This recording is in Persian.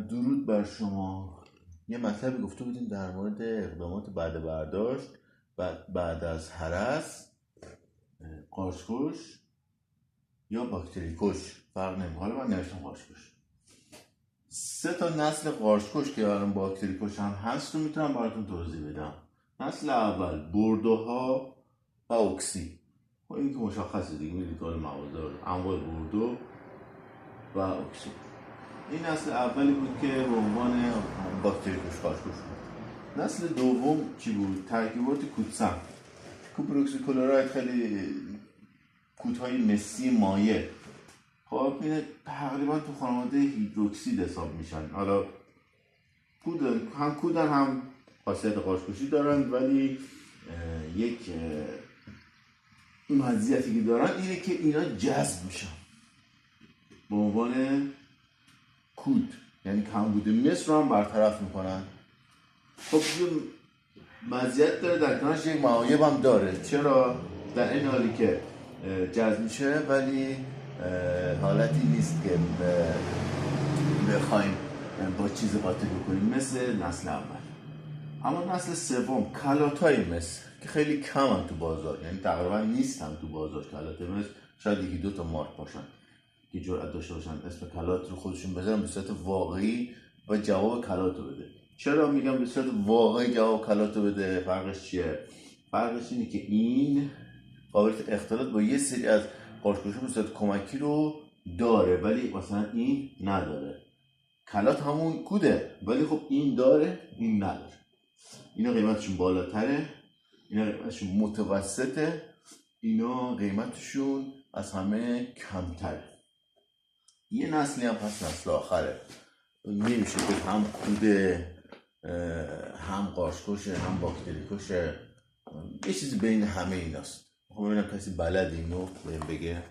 درود بر شما. یه مطلبی گفته بودیم در مورد اقدامات بعد برداشت بعد از هرس، قارچکش یا باکتری کش، فرق نمیکنه. حالا من نوشتم قارچکش. 3 تا نسل قارچکش که الان باکتری کش هم هست رو میتونم براتون توضیح بدم. نسل اول بردوها و اکسی. این که مشخصه دیگه، میدید کار مواد انواع بردو و اکسی. این نسل اولی بود که به عنوان باکتری کش قارچکش بود. نسل دوم چی بود؟ ترکیبات کودسم، کوپروکسی کلراید، خیلی کودهای مسی مایع. خب این تقریبا تو خانواده هیدروکسید حساب میشن. حالا کودن هم خاصیت قارچکشی دارن، ولی یک مزیتی که دارن اینه که اینا جذب میشن به عنوان کود، یعنی کمبود مس رو هم برطرف میکنن. خب یه مزیت داره، در کنارش یک معایب هم داره. چرا؟ در این حالی که جذب میشه ولی حالتی نیست که بخوایم با چیز قاطی بکنیم مثل نسل اول. اما نسل سوم کلاتای مس که خیلی کم هم تو بازار، یعنی تقریبا نیست هم تو بازار کلات مس، شاید یکی 2 تا مارک باشن که جرأت داشته باشن اسم کلات رو خودشون بذارن به صورت واقعی و جواب کلات رو بده. چرا میگم به صورت واقعی جواب کلات رو بده؟ فرقش چیه؟ فرقش اینه که این قابلیت اختلاط با یه سری از قارچکش‌ها به صورت کمکی رو داره، ولی مثلا این نداره. کلات همون کوده، ولی خب این داره این نداره. اینا قیمتشون بالاتره، اینا قیمتشون متوسطه، اینا قیمتشون از همه کمتره. یه نسلی هم هست، نسل آخره. نمیشه که هم کوده، هم قارچکشه، هم باکتری کشه، یه چیزی بین همه ایناست. خب ببینم کسی بلد اینو بهم بگه.